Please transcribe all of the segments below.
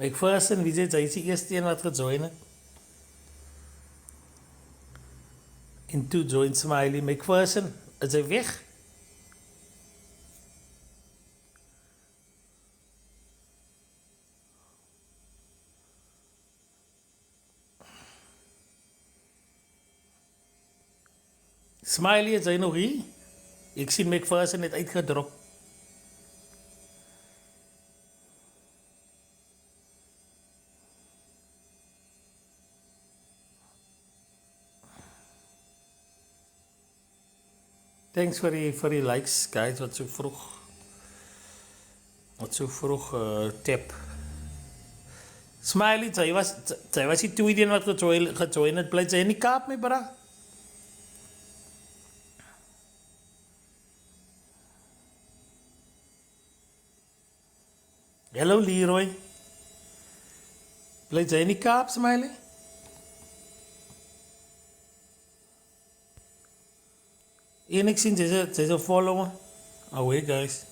McPherson, wie zit? Hy is die eerste een wat gejoin het. En toe join Smiley. McPherson, is hy weg? Smiley, is hy nog hier? Ek sien McPherson het uitgedrop. Thanks vir die likes, guys, wat so vroeg tap. Smiley, sy was die tweede een wat gejoin het, bly sy in die Kaap, my bra? Hello, Leroy. Bly sy in die Kaap, Smiley? En ek sien sy's 'n follower. Away, guys.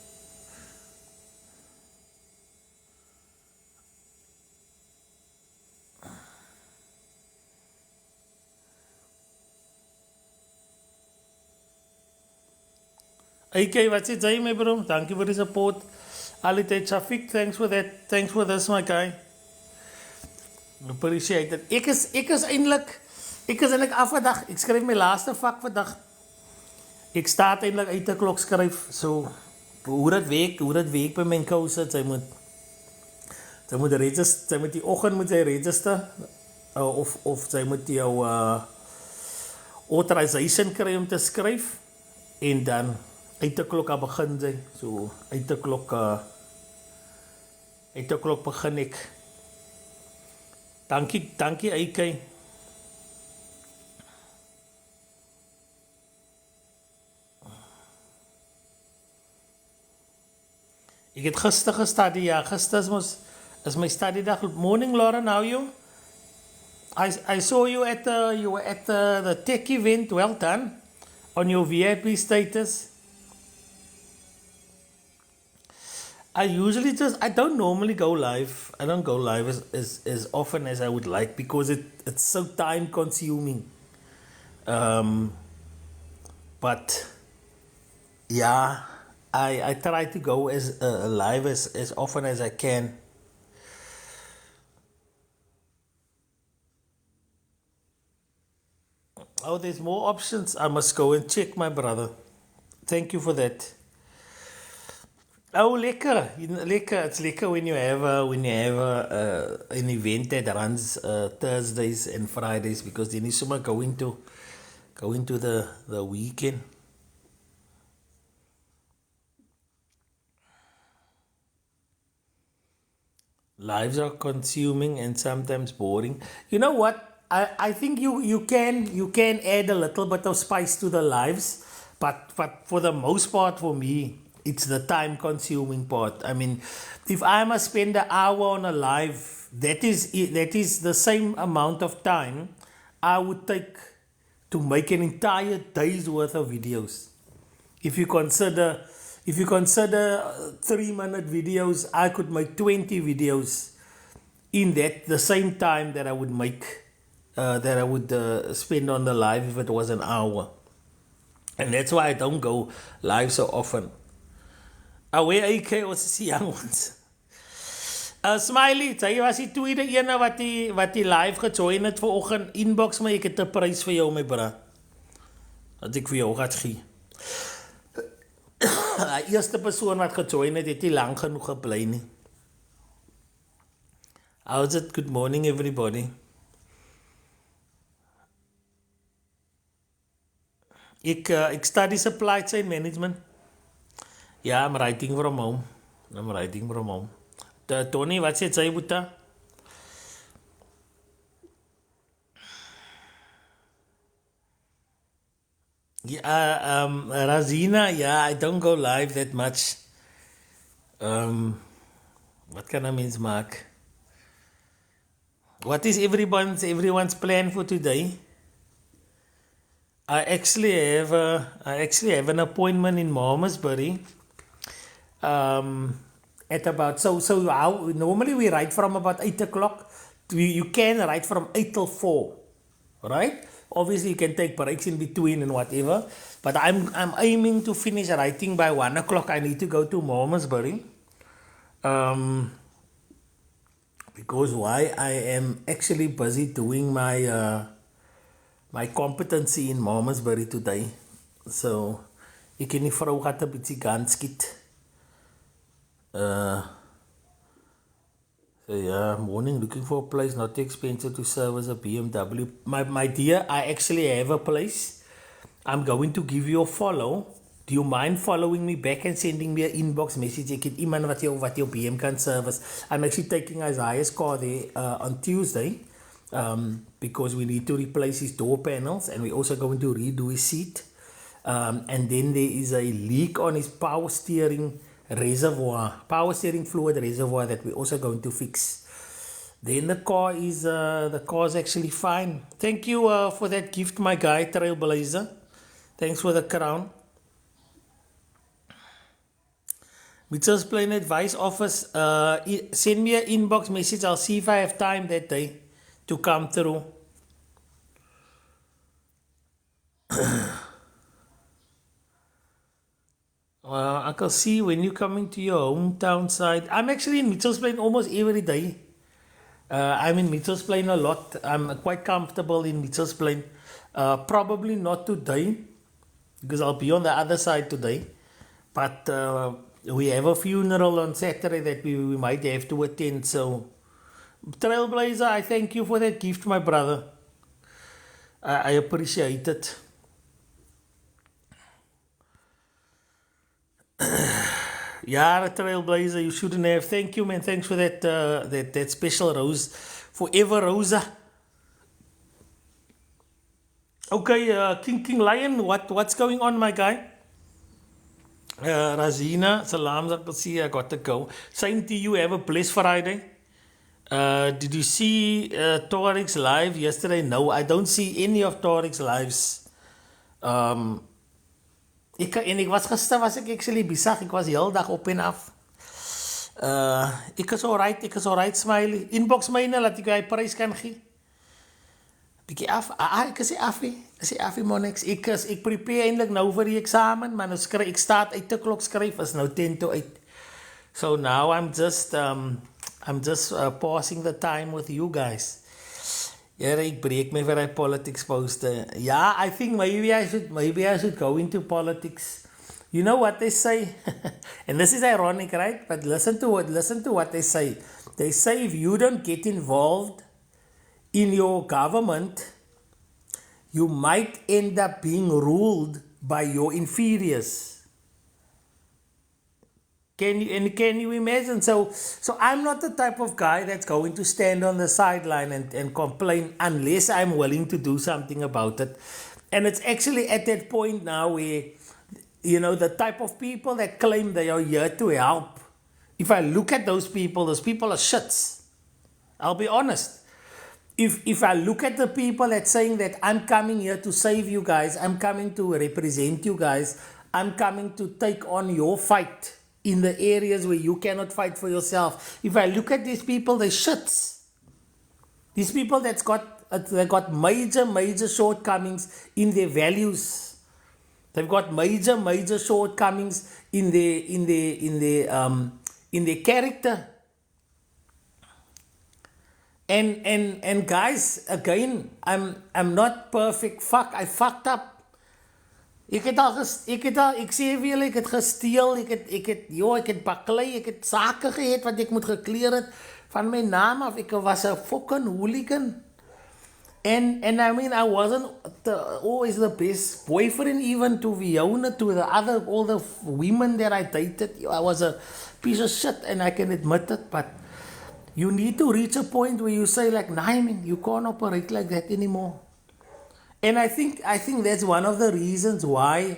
AK, wat sê jy, my bro? Dankie vir die support. Aliteit Shafiq, thanks for that. Thanks for this, my guy. Appreciate it. Ek is eintlik af vandag. Ek skryf my laaste vak vandag. Ek staat eintlik uit 'n klok skryf, so hoe dit werk by my kouse, sy moet die oggend moet sy register of sy moet jou authorization kry om te skryf en dan uit 'n klok aan begin sy. So uit 'n klok begin ek. Dankie AK. Ek het gister gestudy, ja, gister is my study dag. Morning, Lauren, how are you? I saw you at the tech event, well done, on your VIP status. I don't normally go live. I don't go live as often as I would like because it's so time consuming. But yeah, I try to go as live as often as I can. Oh, there's more options. I must go and check, my brother. Thank you for that. Oh, lekker. It's lekker when you have an event that runs Thursdays and Fridays because then you somehow go into the weekend. Lives are consuming and sometimes boring. You know what? I think you can add a little bit of spice to the lives, but for the most part, for me, it's the time consuming part. I mean, if I must spend an hour on a live, that is the same amount of time I would take to make an entire day's worth of videos. If you consider 3-minute videos, I could make 20 videos in the same time that I would make spend on the live if it was an hour. And that's why I don't go live so often. Away AK was die young ones. Smiley, sy was die tweede ene wat die live gejoin het vanoggend. Inbox my, ek het 'n prys vir jou, my bra. Dat ek vir jou gaan gee. Die eerste persoon wat gejoin het nie lank genoeg gebly nie. How's it? Good morning, everybody. Ek study supply chain management. Yeah, I'm writing from home. Tony, wat sê jy, Boeta? Yeah, Razina, yeah, I don't go live that much. What can I mean, Mark? What is everyone's plan for today? I actually have an appointment in Malmesbury. at about, so how normally we write from about 8 o'clock. You can write from 8 till 4, right? Obviously, you can take breaks in between and whatever. But I'm aiming to finish writing by 1 o'clock. I need to go to Malmesbury. Because why? I am actually busy doing my competency in Malmesbury today. So, ek en die vrou gaat 'n bietjie gaan skiet. So yeah, morning looking for a place not too expensive to serve as a BMW. My dear, I actually have a place. I'm going to give you a follow. Do you mind following me back and sending me an inbox message? Ek het iemand wat jou BM kan service. I'm actually taking Isaiah's car there on Tuesday because we need to replace his door panels and we're also going to redo his seat. And then there is a leak on his power steering fluid reservoir that we're also going to fix. Then the car is actually fine. Thank you for that gift, my guy, Trailblazer. Thanks for the crown. Mitchell's Plain Advice Office, send me an inbox message. I'll see if I have time that day to come through. Uncle C, when you coming to your hometown side? I'm actually in Mitchell's Plain almost every day. I'm in Mitchell's Plain a lot. I'm quite comfortable in Mitchell's Plain. Probably not today, because I'll be on the other side today. But we have a funeral on Saturday that we might have to attend. So, Trailblazer, I thank you for that gift, my brother. I appreciate it. Yeah, Trailblazer, you shouldn't have. Thank you, man. Thanks for that special rose. Forever Rosa. Okay, King Lion, what's going on, my guy? Razina, salams, I can see I got to go. Same to you, have a blessed Friday. Did you see Tariq's live yesterday? No, I don't see any of Tariq's lives. Ek was actually besig. Ek was die hele dag op en af. Ek is alright, Smiley. Inbox myne, laat ek jou prys kan gee. Bietjie af. Ek is af, Monix. Ek prepare eintlik nou vir die eksamen, maar nou ek staat 8 o'clock skryf, is nou 10 to 8. So now I'm just passing the time with you guys. Yeah, ek breek my vir die politics poster. Yeah, I think maybe I should go into politics. You know what they say? And this is ironic, right? But listen to what they say. They say if you don't get involved in your government, you might end up being ruled by your inferiors. Can you imagine? So I'm not the type of guy that's going to stand on the sideline and complain unless I'm willing to do something about it. And it's actually at that point now where, you know, the type of people that claim they are here to help, if I look at those people are shits. I'll be honest. If I look at the people that saying that I'm coming here to save you guys, I'm coming to represent you guys, I'm coming to take on your fight in the areas where you cannot fight for yourself. If I look at these people, they're shits. These people they got major shortcomings in their values. They've got major shortcomings in their character. And guys, again, I'm not perfect. Fuck, I fucked up. Ek sê vir julle, ek het gesteel, ek het baklei, ek het sake gehad wat ek moet gekleer het van my naam af. Ek was 'n fucking hooligan. And I mean, I wasn't always the best boyfriend even to Fiona, to all the women that I dated. I was a piece of shit and I can admit it, but you need to reach a point where you say like, nah, I mean, you can't operate like that anymore. And I think that's one of the reasons why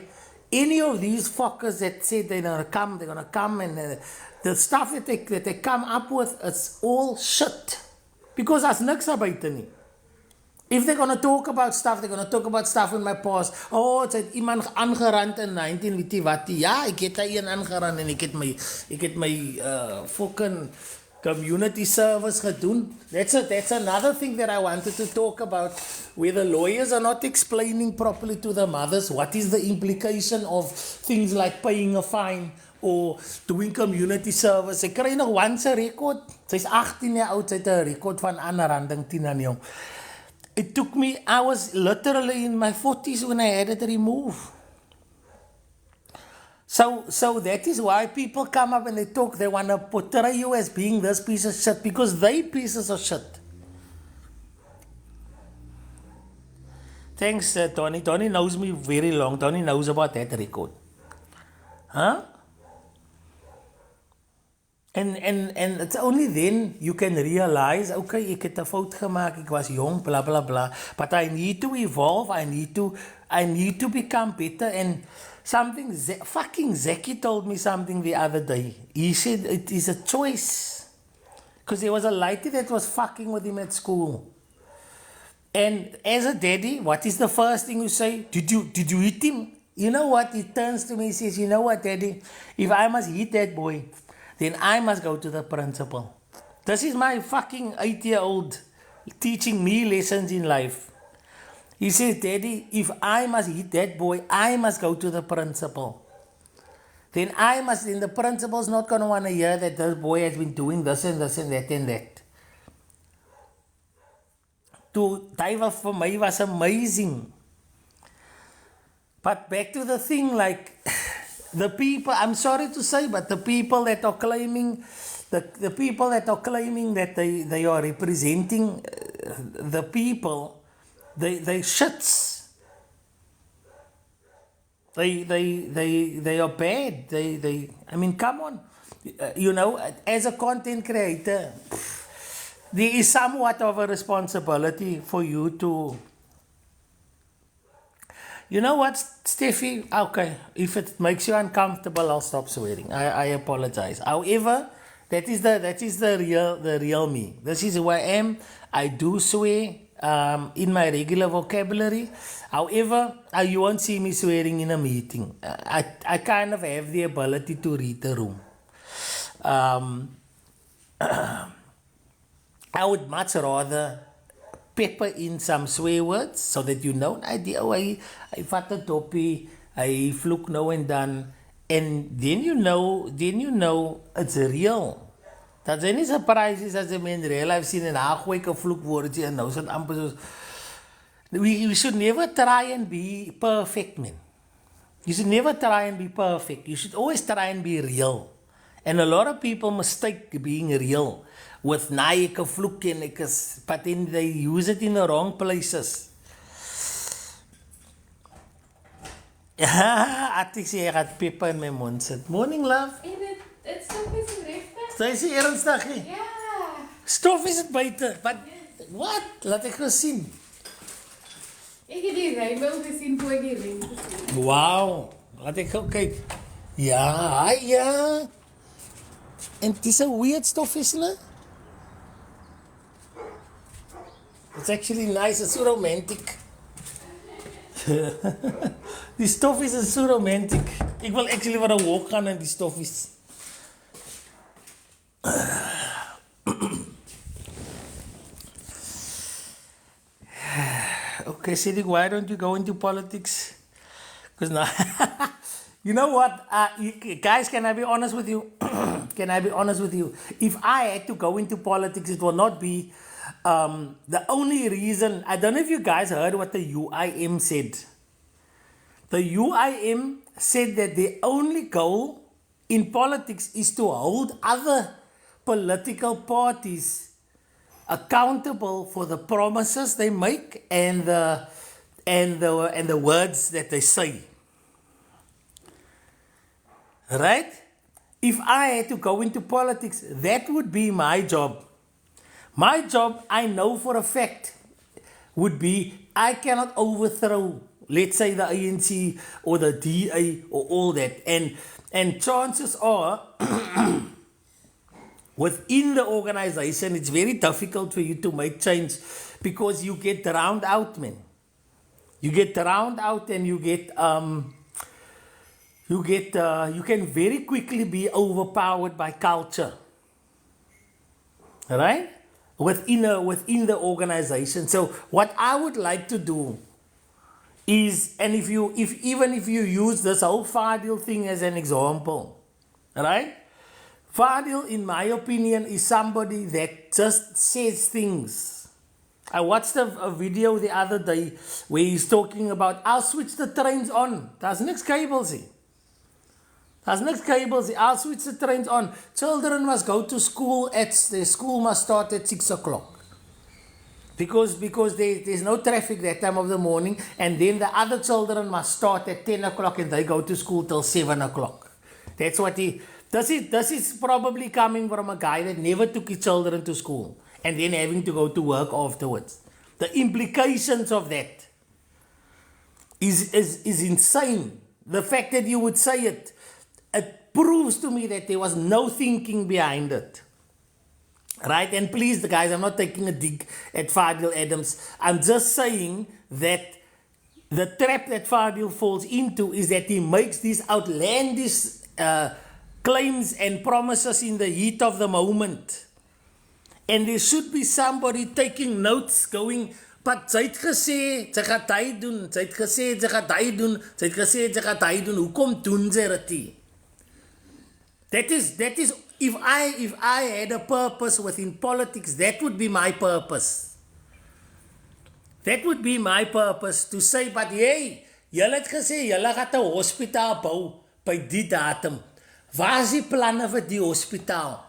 any of these fuckers that said they're gonna come, and the stuff that they come up with, it's all shit. Because as niks buite nie. If they're gonna talk about stuff, they're gonna talk about stuff in my past. Oh, het het iemand aangerand in 19, weet jy wat? Ja, ek het daar een aangerand en ek het my fucking community service gedoen. That's another thing that I wanted to talk about, where the lawyers are not explaining properly to the mothers what is the implication of things like paying a fine or doing community service. Ek kry nog once 'n record. Sy's 18 jaar oud, sy het 'n record van aanranding 10 aan jou. It took me, I was literally in my 40s when I had it removed. So that is why people come up and they talk, they want to portray you as being this piece of shit because they pieces of shit. Thanks, Tony. Tony knows me very long. Tony knows about that record. Huh? And it's only then you can realize, okay, ek het 'n fout gemaak, ek was jong, blah blah blah. But I need to evolve, I need to become better. And something, fucking Zeki told me something the other day. He said it is a choice. Because there was a lady that was fucking with him at school. And as a daddy, what is the first thing you say? Did you hit him? You know what? He turns to me and says, you know what, daddy? If I must hit that boy, then I must go to the principal. This is my fucking 8-year-old teaching me lessons in life. He says, daddy, if I must hit that boy, I must go to the principal. Then the principal's not going to want to hear that this boy has been doing this and this and that and that. That for me was amazing. But back to the thing, like, the people, I'm sorry to say, but the people that are claiming, the people that are claiming that they are representing the people, they shits. They are bad. I mean, come on. You know, as a content creator, there is somewhat of a responsibility for you to. You know what, Steffi? Okay, if it makes you uncomfortable, I'll stop swearing. I apologize. However, that is the real me. This is who I am. I do swear in my regular vocabulary. However, you won't see me swearing in a meeting. I kind of have the ability to read the room. I would much rather pepper in some swear words so that you know, hy vat 'n toppie, hy vloek nou en dan, and then you know it's real. Dat is nie surprises as 'n mens real life sien en haar gooi 'n vloekwoordjie en nou is dit amper soos we should never try and be perfect, man. You should never try and be perfect. You should always try and be real. And a lot of people mistake being real with ek vloek en ek is, but then they use it in the wrong places. Atik sê ek het pepper in my mond sit. Morning, love. En dit stof is regtig? Sy sê ernstig. Ja. Stof is dit buite. But what? Laat ek gou sien. Ek het die reënboog gesien voor die reën gesien. Wow. Laat ek gou kyk. Ja, ja. En dis 'n weird stof is hulle. It's actually nice, it's so romantic. Die stoffies is so romantic. Ek wil actually vir 'n walk gaan in die stoffies. Okay, Siddiq, why don't you go into politics? Because now, you know what, guys, can I be honest with you? Can I be honest with you? If I had to go into politics, it will not be the only reason. I don't know if you guys heard what the UIM said. The UIM said that the only goal in politics is to hold other political parties accountable for the promises they make and the words that they say. Right? If I had to go into politics, that would be my job. My job, I know for a fact, would be I cannot overthrow, let's say, the ANC or the DA or all that. And chances are, within the organization, it's very difficult for you to make change because you get drowned out, man. You get drowned out and you can very quickly be overpowered by culture, right? Within the organization. So what I would like to do is, and if you use this whole Fadil thing as an example, right? Fadil, in my opinion, is somebody that just says things. I watched a video the other day where he's talking about, I'll switch the trains on. Daar's niks cables hier. I'll switch the trains on. Children must go to school the school must start at 6 o'clock. Because there's no traffic that time of the morning, and then the other children must start at 10 o'clock and they go to school till 7 o'clock. That's what this is probably coming from a guy that never took his children to school and then having to go to work afterwards. The implications of that is insane. The fact that you would say it proves to me that there was no thinking behind it. Right? And please, guys, I'm not taking a dig at Fadil Adams. I'm just saying that the trap that Fadil falls into is that he makes these outlandish claims and promises in the heat of the moment. And there should be somebody taking notes going, but sy het gesê, sy gaan dit doen, sy het gesê, sy gaan dit doen, sy het gesê, sy gaan dit doen, hoekom doen sy dit nie? That is, if I had a purpose within politics, that would be my purpose. That would be my purpose, to say, but hey, julle het gesê, julle gaan 'n hospitaal bou by die datum. Waar is die planne vir die hospitaal?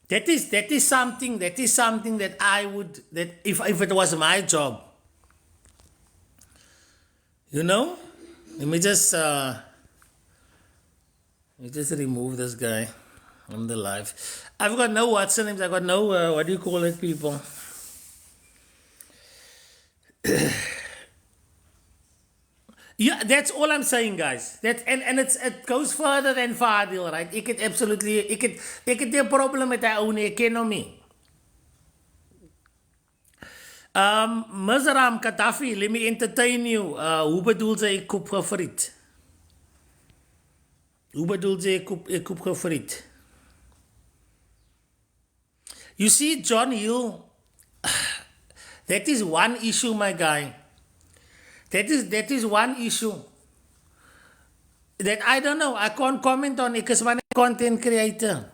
That is something that I would, that if it was my job, you know, let me just remove this guy from the live. I've got no what's the names. I've got no what do you call it, people? Yeah, that's all I'm saying, guys. And it goes further than Fadil, right? Ek het 'n probleem met hy own economy. Mazaram Gaddafi, let me entertain you. Hoe bedoel sy ek koop gefriet? Hoe bedoel sy ek koop gefriet? You see, John Hill, that is one issue, my guy. That is one issue that I don't know. I can't comment on it because I'm a content creator.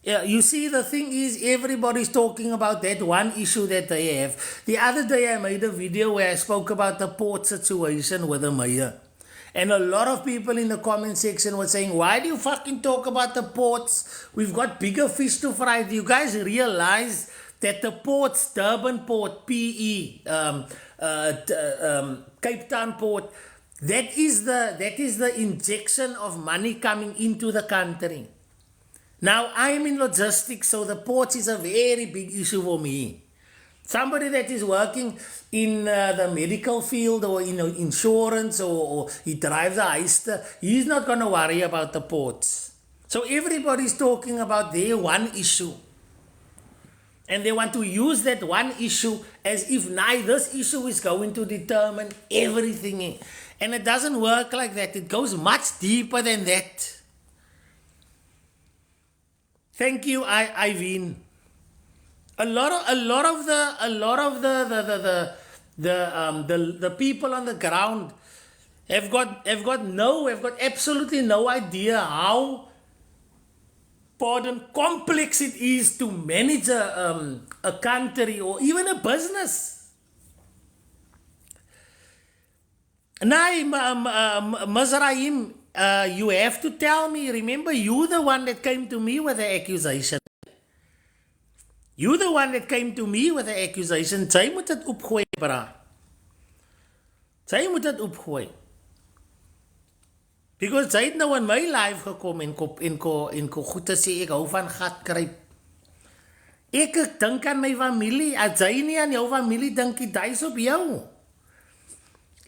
Yeah, you see, the thing is, everybody's talking about that one issue that they have. The other day I made a video where I spoke about the port situation with the mayor. And a lot of people in the comment section were saying, why do you fucking talk about the ports? We've got bigger fish to fry. Do you guys realize that the ports, Durban Port, PE, Cape Town Port, that is the injection of money coming into the country. Now, I'm in logistics, so the ports is a very big issue for me. Somebody that is working in the medical field or in insurance or he drives a heister, he's not going to worry about the ports. So everybody's talking about their one issue. And they want to use that one issue as if now this issue is going to determine everything. And it doesn't work like that. It goes much deeper than that. Thank you, Ivan. A lot of the people on the ground have got absolutely no idea how complex it is to manage a country or even a business. Now, Mazraim, you have to tell me, remember, you the one that came to me with the accusation. You the one that came to me with the accusation. Sy moet dit opgooi, bra. Sy moet dit opgooi. Because sy het nou in my life gekom en goed te sê, ek hou van gat kryp. Ek dink aan my familie, as jy nie aan jou familie dink, dit is op jou.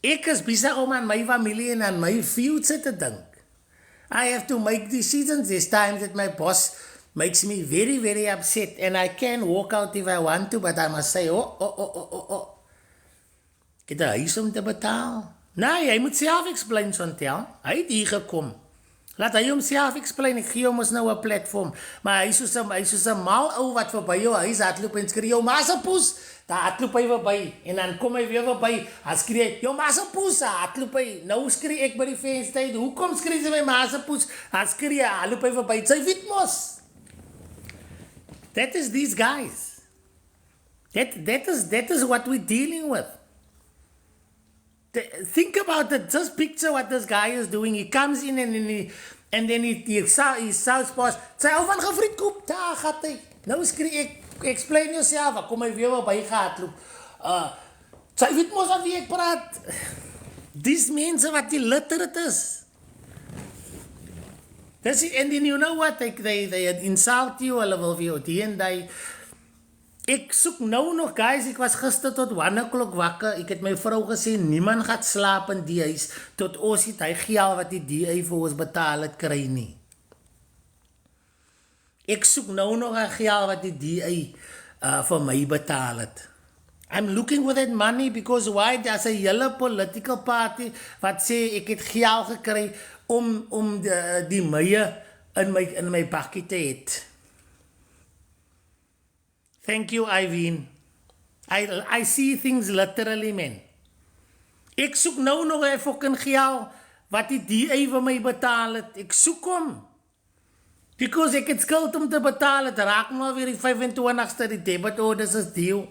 Ek is besig om aan my familie en aan my future te dink. I have to make decisions. There's times that my boss makes me very, very upset, and I can walk out if I want to, but I must say, oh. Ek het 'n huis om te betaal. Nee, hy moet self explain, Chantel. Hy het hier gekom. Laat hy homself explain. Ek gee hom ons nou 'n platform. Maar hy is soos 'n mal ou wat verby jou huis hardloop en skree, jou ma se poes. Daar hardloop hy verby en dan kom hy weer verby. Hy skree, jou ma se poes, hardloop hy. Nou skree ek by die venster. Hoekom skree sy my ma se poes? Hy skree, hardloop hy verby. Sy weet mos. That is these guys. That is what we're dealing with. Think about it. Just picture what this guy is doing. He comes in and then he sells pas. Sy hou van gefrietkoop. Daar gaat hy. Nou skree ek, explain yourself. Kom hy weer by gehardloop. Sy weet mos aan wie ek praat. These mense wat illiterate is. And then you know what? They insult you. Hulle wil vir jou die en die. Ek soek nou nog, guys, ek was gister tot 1 o'clock wakker, ek het my vrou gesê, niemand gaat slaap in die huis, tot ons het hy geld wat die DA vir ons betaal het kry nie. Ek soek nou nog een geld wat die DA vir my betaal het. I'm looking for that money because why? There's a hele political party wat sê, ek het geld gekry om die meie in my bakkie te het. Thank you, Ivan. I see things literally, man. Ek soek nou nog 'n fucking geld wat die DA vir my betaal het. Ek soek hom. Because ek het skuld om te betaal. Het raak nou weer die 25ste die debit orders is deel.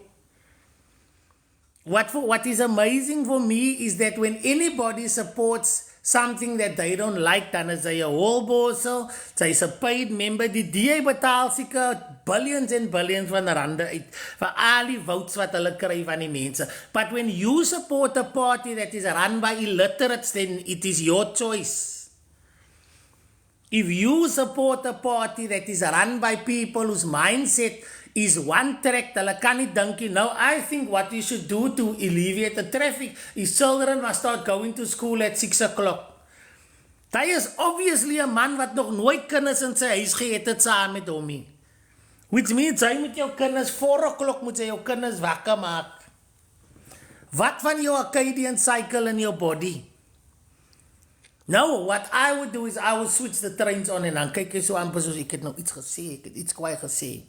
What is amazing for me is that when anybody supports something that they don't like, dan is hy 'n holbossel, sy is 'n paid member, die DA betaal seker billions and billions van rande uit vir al die votes wat hulle kry van die mense. But when you support a party that is run by illiterates, then it is your choice. If you support a party that is run by people whose mindset is one track, hulle kan nie dink nie. Now, I think what you should do to alleviate the traffic is children must start going to school at 6 o'clock. Hy is obviously 'n man wat nog nooit kinders in sy huis geëet het saam met hom nie. Which means hy moet jou kinders 4 o'clock moet jy jou kinders wakker maak. Wat van jou Akkadian cycle in your body? No, what I would do is I would switch the trains on en dan kyk jy so amper soos ek het nou iets gesê, ek het iets kwaai gesê.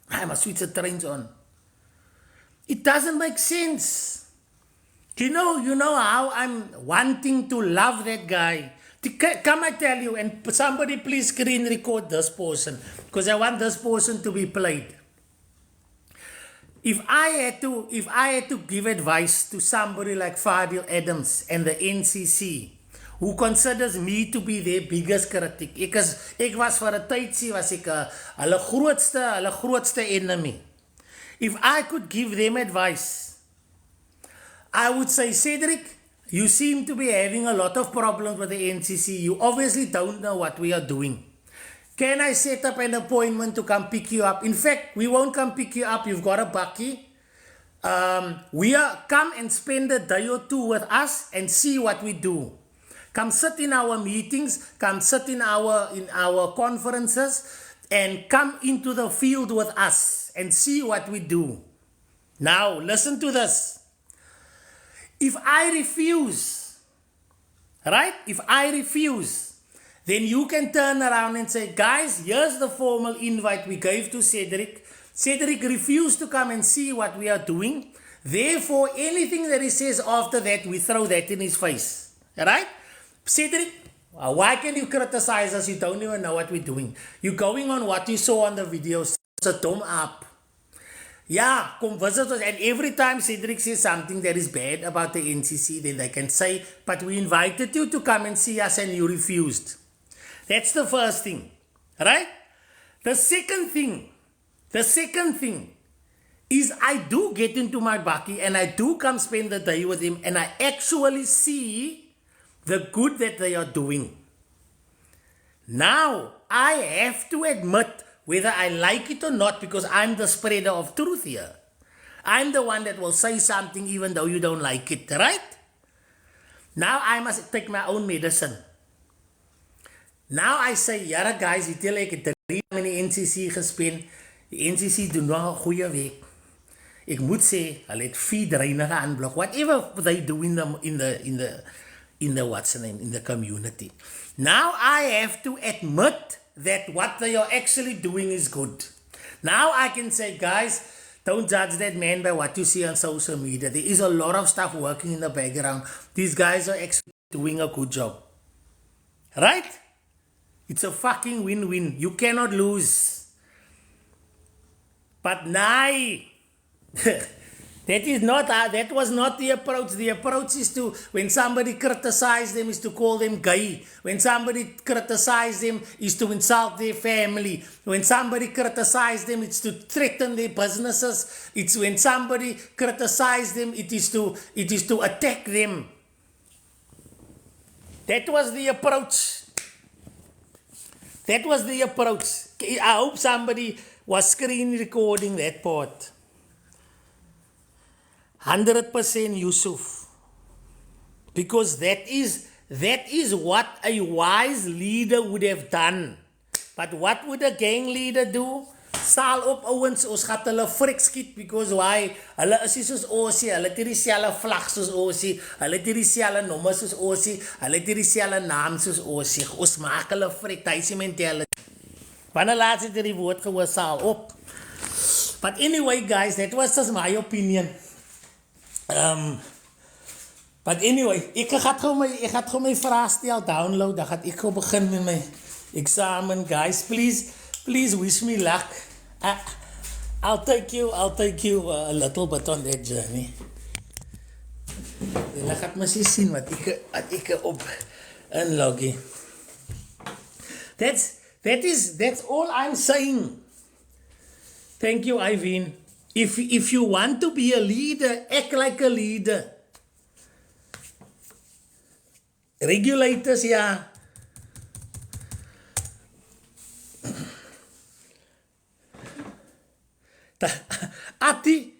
I must switch the trains on. It doesn't make sense. You know how I'm wanting to love that guy. Come I tell you, and somebody please screen record this portion, because I want this portion to be played. If I had to give advice to somebody like Fadil Adams and the NCC, who considers me to be their biggest critic. Ek was vir 'n tydjie was ek hulle grootste enemy. If I could give them advice, I would say, Cedric, you seem to be having a lot of problems with the NCC. You obviously don't know what we are doing. Can I set up an appointment to come pick you up? In fact, we won't come pick you up. You've got a bakkie. Come and spend a day or two with us and see what we do. Come sit in our meetings, come sit in our conferences, and come into the field with us and see what we do. Now, listen to this. If I refuse, right? If I refuse, then you can turn around and say, guys, here's the formal invite we gave to Cedric. Cedric refused to come and see what we are doing. Therefore, anything that he says after that, we throw that in his face. Right? Cedric, why can you criticize us? You don't even know what we're doing. You're going on what you saw on the video. Sit hom up. Yeah, come visit us. And every time Cedric says something that is bad about the NCC, then they can say, but we invited you to come and see us and you refused. That's the first thing. Right? The second thing is I do get into my bakkie and I do come spend the day with him and I actually see the good that they are doing. Now, I have to admit whether I like it or not, because I'm the spreader of truth here. I'm the one that will say something even though you don't like it, right? Now I must take my own medicine. Now I say, ja guys, die tel ek het 3 in die NCC gespen. Die NCC doen nog 'n goeie werk. Ek moet sê, hulle het 4 dreinige aanblok. Whatever they do in the what's the name, in the community. Now I have to admit that what they are actually doing is good. Now I can say, guys, don't judge that man by what you see on social media. There is a lot of stuff working in the background. These guys are actually doing a good job. Right? It's a fucking win-win. You cannot lose. But now, that was not the approach. The approach is to, when somebody criticizes them, is to call them gay. When somebody criticizes them, is to insult their family. When somebody criticizes them, it's to threaten their businesses. It's when somebody criticizes them, it is to attack them. That was the approach. That was the approach. I hope somebody was screen recording that part. 100% Yusuf. Because that is what a wise leader would have done. But what would a gang leader do? Sal op ouens, ons gaat hulle frik skiet, because why? Hulle is nie soos Ossie, hulle het nie dieselfde vlag soos Ossie, hulle het nie dieselfde nommer soos Ossie, hulle het nie dieselfde naam soos Ossie. Ons maak hulle frik, Tysie mentality. Wanneer laat het die woord gehoor, Sal op? But anyway, guys, that was just my opinion. But anyway, ek gaan gou my vrae stel, download, dan gaan ek gou begin met my examen, guys. Please wish me luck. I'll take you a little bit on that journey. En dan gaat my sien wat ek op inloggie. That's all I'm saying. Thank you, Ivan. If you want to be a leader, act like a leader. Regulators, ja. Atti,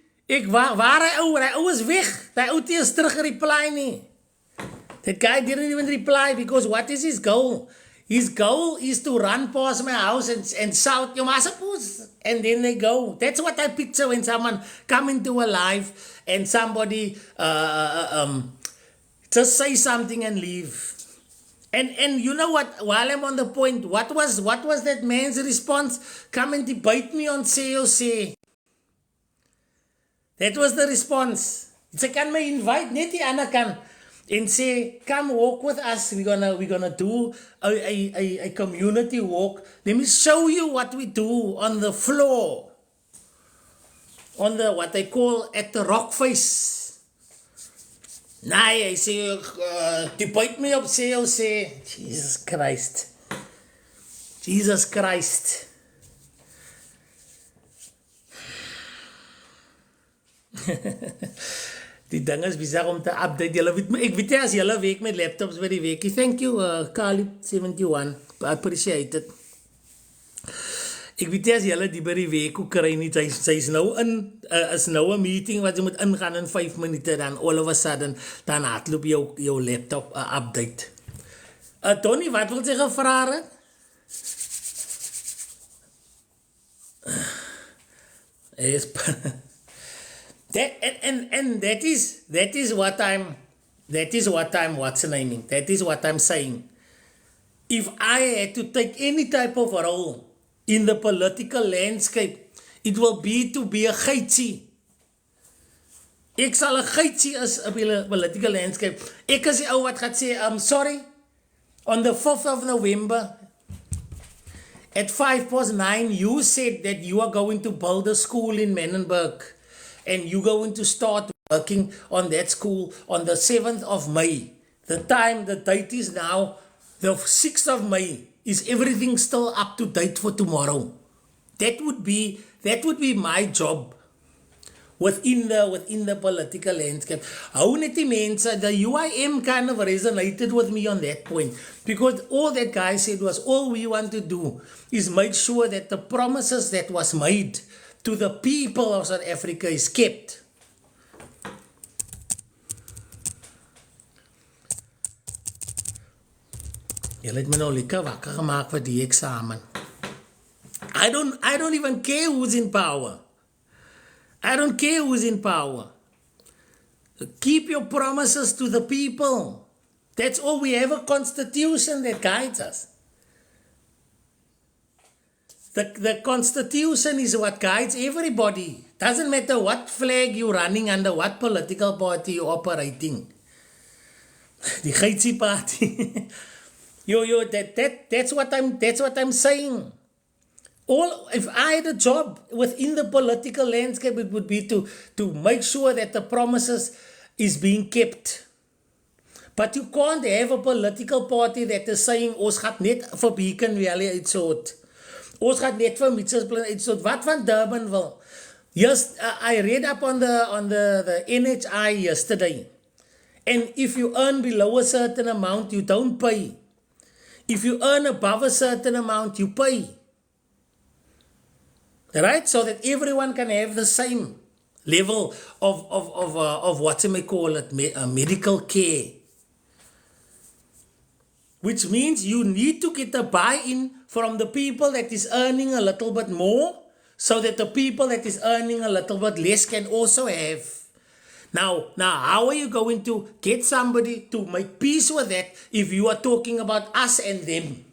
waar hy ou is weg. Die ou is terug reply nie. That guy didn't even reply because what is his goal? His goal is to run past my house and shout, "You must suppose," and then they go. That's what I picture when someone come into a live and somebody just say something and leave. And you know what? While I'm on the point, what was that man's response? Come and debate me on COC. That was the response. Sy kan my invite, net die ander kan, and say, come walk with us. We're gonna do a community walk. Let me show you what we do on the floor. On the, what they call, at the rock face. Nee, I say, debate me op COC. Jesus Christ. Jesus Christ. Die ding is bizar om te update. Ek weet nie as julle werk met laptops by die weekie. Thank you, Calip71. I appreciate it. Ek weet nie as julle die by die week ook kry nie. Sy is nou in, is nou 'n meeting wat jy moet ingaan in 5 minute, dan all of a sudden, dan hardloop jou laptop update. Tony, wat wil jy gevra? And that is what I'm saying. If I had to take any type of role in the political landscape, it will be to be a geitsie. Ek sal 'n geitsie is op die political landscape. Ek is die ou wat gaan sê, I'm sorry, on the 5th of November, at 9:05, you said that you are going to build a school in Menenberg. And you're going to start working on that school on the 7th of May. The date is now the 6th of May. Is everything still up to date for tomorrow? That would be my job within the political landscape. How net die mense, the UIM kind of resonated with me on that point. Because all that guy said was, all we want to do is make sure that the promises that was made to the people of South Africa is kept. Julle het my nou lekker wakker gemaak vir die eksamen. I don't even care who's in power. I don't care who's in power. Keep your promises to the people. That's all. We have a constitution that guides us. The constitution is what guides everybody. Doesn't matter what flag you're running under, what political party you're operating. The Geitsie party. That's what I'm saying. If I had a job within the political landscape, it would be to make sure that the promises is being kept. But you can't have a political party that is saying, ons gaat net vir Beacon Valley uitsort. Ons gaat net vir Mitchellsplein uitsort. Wat van Durbanville? Yes, I read up on the NHI yesterday. And if you earn below a certain amount, you don't pay. If you earn above a certain amount, you pay. Right? So that everyone can have the same level of what you may call it, medical care. Which means you need to get a buy-in from the people that is earning a little bit more, so that the people that is earning a little bit less can also have. Now, how are you going to get somebody to make peace with that if you are talking about us and them?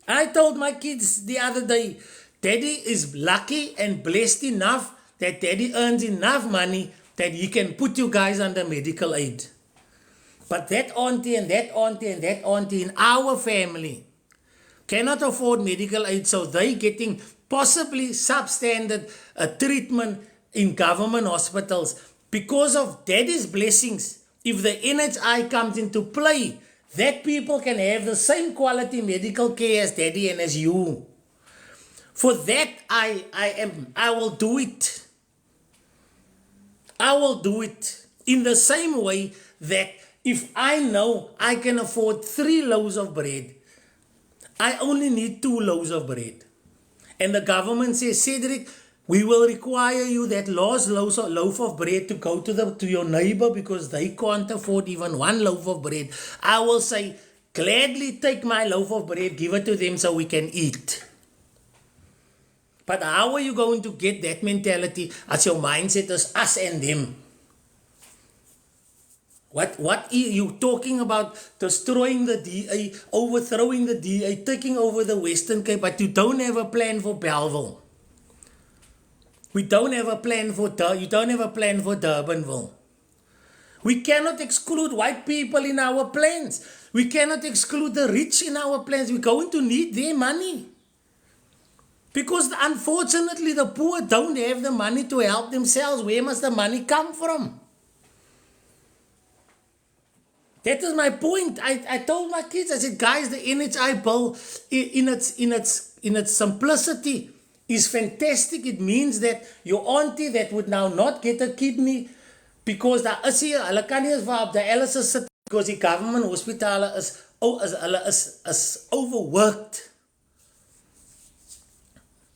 I told my kids the other day, Daddy is lucky and blessed enough that Daddy earns enough money that he can put you guys under medical aid. But that auntie and that auntie and that auntie in our family cannot afford medical aid, so they getting possibly substandard treatment in government hospitals because of Daddy's blessings. If the NHI comes into play, that people can have the same quality medical care as Daddy and as you. For that, I will do it. I will do it in the same way that if I know I can afford 3 loaves of bread, I only need 2 loaves of bread. And the government says, Cedric, we will require you that last loaf of bread to go to your neighbor because they can't afford even 1 loaf of bread. I will say, gladly take my loaf of bread, give it to them so we can eat. But how are you going to get that mentality as your mindset is us and them? What are you talking about? Destroying the DA, overthrowing the DA, taking over the Western Cape, but you don't have a plan for Bellville. You don't have a plan for Durbanville. We cannot exclude white people in our plans. We cannot exclude the rich in our plans. We're going to need their money. Because unfortunately the poor don't have the money to help themselves. Where must the money come from? That is my point. I told my kids, I said, guys, the NHI bill in its simplicity is fantastic. It means that your auntie that would now not get a kidney because hulle kan nie eens op dialysis sit because die government hospitale is overworked.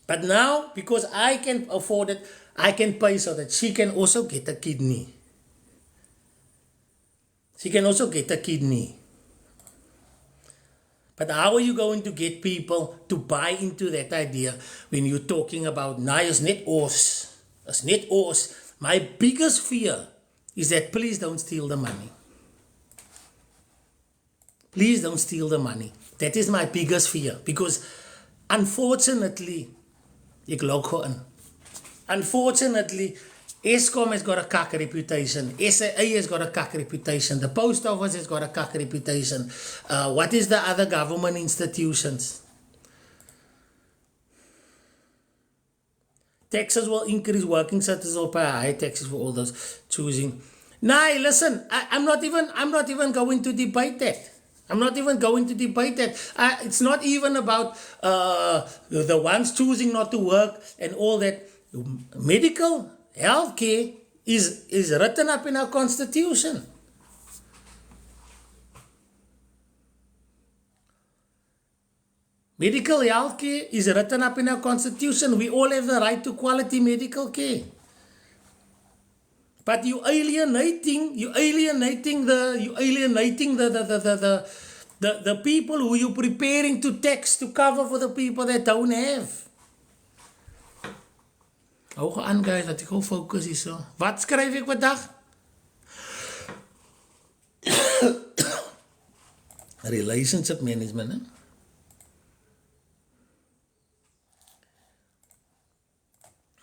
But now, because I can afford it, I can pay so that she can also get a kidney. She can also get a kidney. But how are you going to get people to buy into that idea when you're talking about, nah, it's net ons. It's net ons. My biggest fear is that please don't steal the money. Please don't steal the money. That is my biggest fear. Because unfortunately, unfortunately, Eskom has got a cuck reputation. SAA has got a cuck reputation. The post office has got a cuck reputation. What is the other government institutions? Taxes will increase, working citizens will pay high taxes for all those choosing. Nah, listen, I'm not even going to debate that. I'm not even going to debate that. It's not even about the ones choosing not to work and all that. Medical healthcare is written up in our constitution. Medical healthcare is written up in our constitution. We all have the right to quality medical care. But you alienating the people who you're preparing to tax to cover for the people that don't have. Hou aan guys, laat ek gou focus hierso. Wat skryf ek vandag? Relationship management, hè?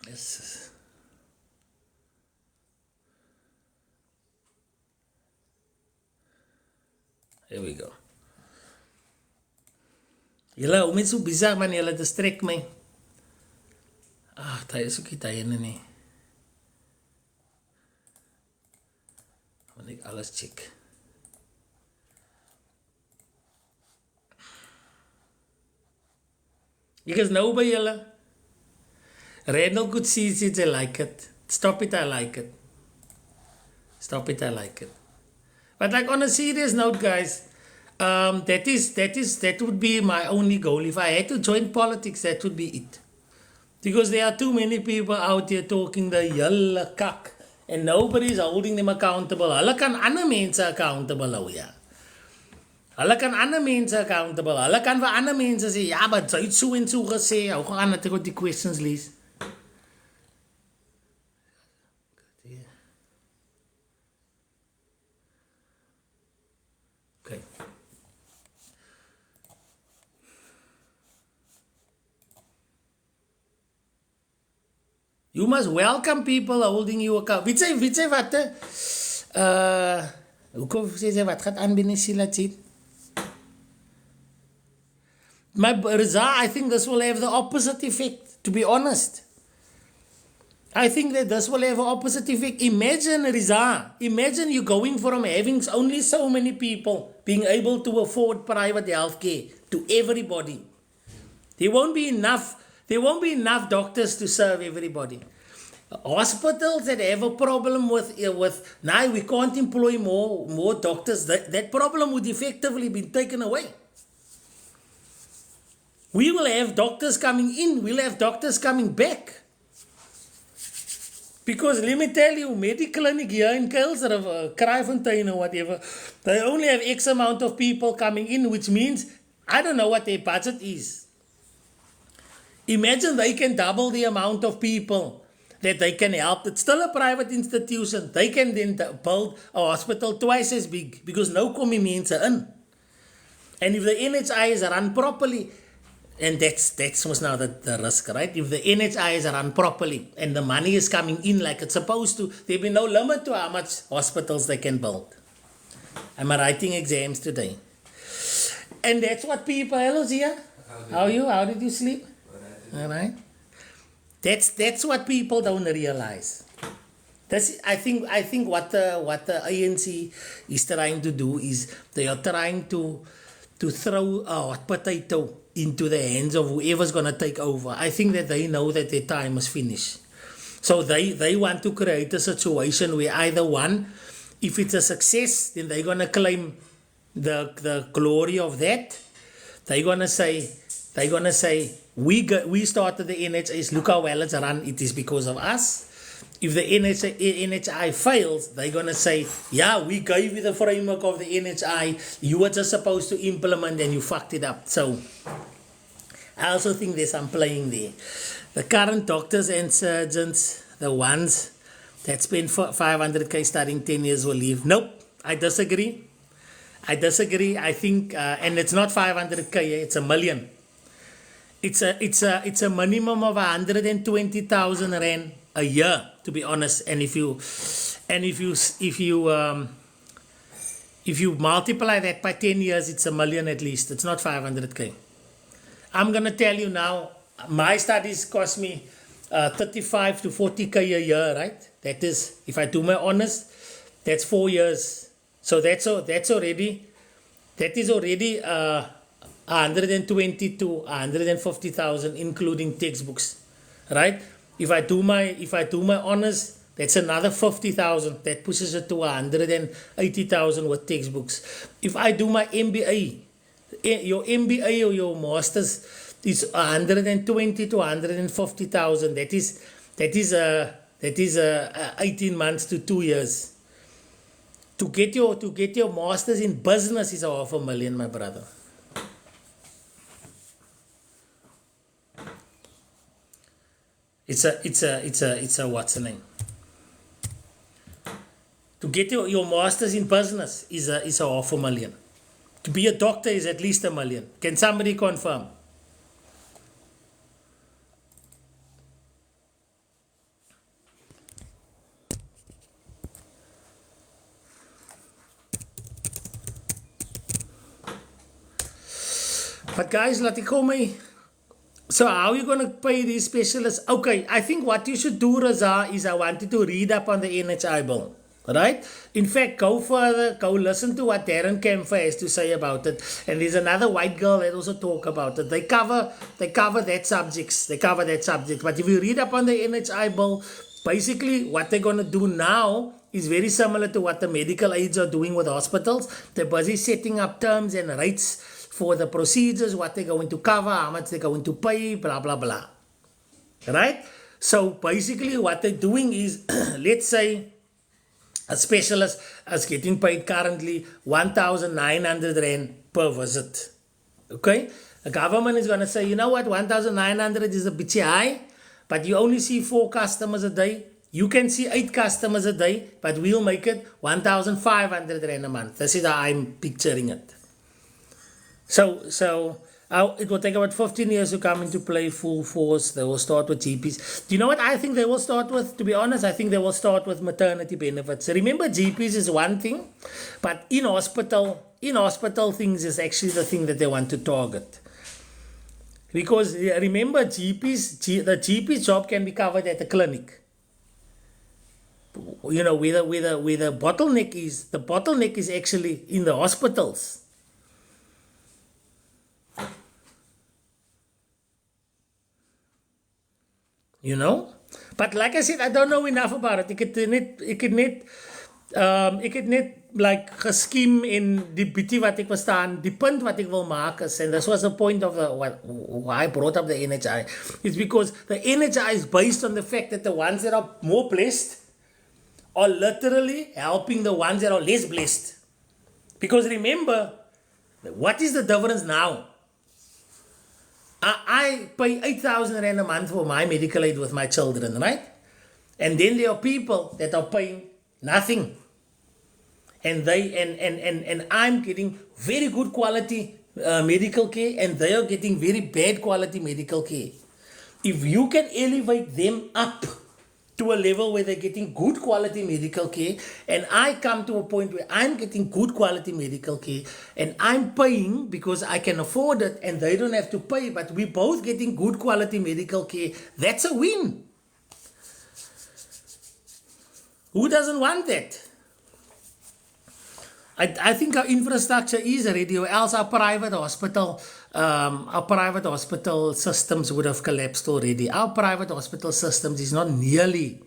Yes. Here we go. Julle, hoe mense so bizar man, julle distrek my. Daar is ook nie tye nie. Want ek alles check. Ek is nou by julle. Randall could see it, I like it. Stop it, I like it. Stop it, I like it. But like on a serious note, guys, that would be my only goal. If I had to join politics, that would be it. Because there are too many people out here talking the julle kak. And nobody is holding them accountable. Hulle kan ander mense accountable hou, ja. Hulle kan ander mense accountable. Hulle kan vir ander mense sê, ja, maar sy het so en so gesê. Hou gaan dat ek die questions lees. Okay. You must welcome people holding you accountable. Weet jy wat? Hoekom sê jy wat gaat aan binnen Sila Chit? My Riza, I think this will have the opposite effect, to be honest. I think that this will have an opposite effect. Imagine, Riza, imagine you going from having only so many people being able to afford private healthcare to everybody. There won't be enough doctors to serve everybody. Hospitals that have a problem with now we can't employ more doctors, that problem would effectively be taken away. We will have doctors coming in, we'll have doctors coming back. Because let me tell you, medical clinic here in Kuilsrivier, Kraaifontein or whatever, they only have X amount of people coming in, which means, I don't know what their budget is. Imagine they can double the amount of people that they can help. It's still a private institution. They can then build a hospital twice as big because no komie mense in. And if the NHI is run properly, and that's was now the risk, right? If the NHI is run properly and the money is coming in like it's supposed to, there'll be no limit to how much hospitals they can build. I'm writing exams today. And that's what people, hello Zia, how are you? How did you sleep? All right. That's what people don't realize. I think what the ANC is trying to do is they are trying to throw a hot potato into the hands of whoever's going to take over. I think that they know that their time is finished. So they want to create a situation where either one, if it's a success, then they're going to claim the glory of that. They're going to say, we started the NHS, look how well it's run, it is because of us. If the NHI fails, they're going to say, yeah, we gave you the framework of the NHI, you were just supposed to implement and you fucked it up. So I also think there's some playing there. The current doctors and surgeons, the ones that spend 500k studying 10 years will leave. Nope, I disagree. I think, and it's not 500k, it's $1 million. It's a minimum of 120,000 rand a year, to be honest. And if you multiply that by 10 years, it's $1 million at least. It's not 500k. I'm gonna tell you now, my studies cost me 35 to 40k a year, right? That is, if I do my honors, that's 4 years. So that is already 120 to 150,000, including textbooks, right? If I do my honors, that's another 50,000. That pushes it to 180,000 with textbooks. If I do my MBA, your MBA or your masters is 120 to 150,000. That is That is 18 months to 2 years. To get your masters in business is $500,000, my brother. It's a what's the name? To get your masters in business is a $500,000. To be a doctor is at least $1 million. Can somebody confirm? But guys, laat ek kom my. So how are you going to pay these specialists? Okay, I think what you should do, Raza, is I wanted to read up on the NHI bill. Right? In fact, go further, go listen to what Darren Kempfer has to say about it. And there's another white girl that also talk about it. They cover that subjects. They cover that subject. But if you read up on the NHI bill, basically what they're going to do now is very similar to what the medical aids are doing with hospitals. They're busy setting up terms and rates for the procedures, what they're going to cover, how much they're going to pay, blah, blah, blah. Right? So basically what they're doing is, let's say, a specialist is getting paid currently 1,900 Rand per visit. Okay? The government is going to say, you know what, 1,900 is a bit high, but you only see 4 customers a day. You can see 8 customers a day, but we'll make it 1,500 Rand a month. This is how I'm picturing it. So it will take about 15 years to come into play full force. They will start with GPs. Do you know what I think they will start with? To be honest, I think they will start with maternity benefits. Remember, GPs is one thing, but in hospital things is actually the thing that they want to target. Because remember, the GP's job can be covered at the clinic. You know, where the bottleneck is actually in the hospitals. You know? But like I said, I don't know enough about it. Ek het net like geskiem en die bietjie wat ek verstaan, die punt wat ek wil maak is, and this was the point of why I brought up the NHI, is because the NHI is based on the fact that the ones that are more blessed are literally helping the ones that are less blessed. Because remember, what is the difference now? I pay 8,000 Rand a month for my medical aid with my children, right? And then there are people that are paying nothing. And I'm getting very good quality medical care, and they are getting very bad quality medical care. If you can elevate them up to a level where they're getting good quality medical care, and I come to a point where I'm getting good quality medical care, and I'm paying because I can afford it, and they don't have to pay, but we're both getting good quality medical care, that's a win. Who doesn't want that? I think our infrastructure is ready, or else our private hospital systems would have collapsed already. Our private hospital systems is not nearly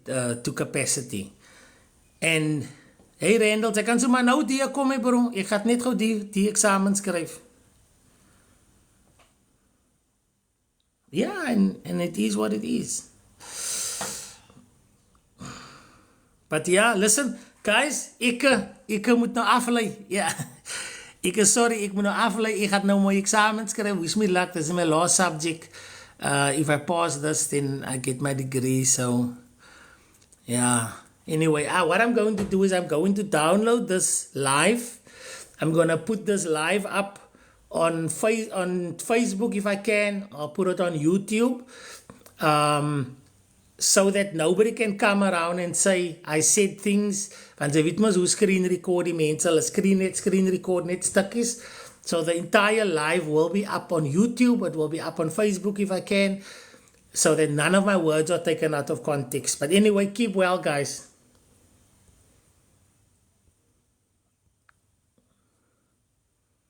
to capacity. And hey Randall, ek kan so maar nou die kom my bro. Ek gaan net gou die eksamen skryf. Yeah, and it is what it is. But yeah, listen, guys, ek moet nou aflei. Ja. Ek is sorry, ek moet nou aflei. Ek gaan nou my examens skryf. Wish me luck. This is my last subject. If I pass this, then I get my degree. So, yeah. Anyway, what I'm going to do is I'm going to download this live. I'm going to put this live up on Facebook if I can. I'll put it on YouTube. So that nobody can come around and say I said things, want jy weet mos hoe screen record die mense, hulle screen record net stukkies. So the entire live will be up on YouTube, it will be up on Facebook if I can, so that none of my words are taken out of context. But anyway, keep well guys.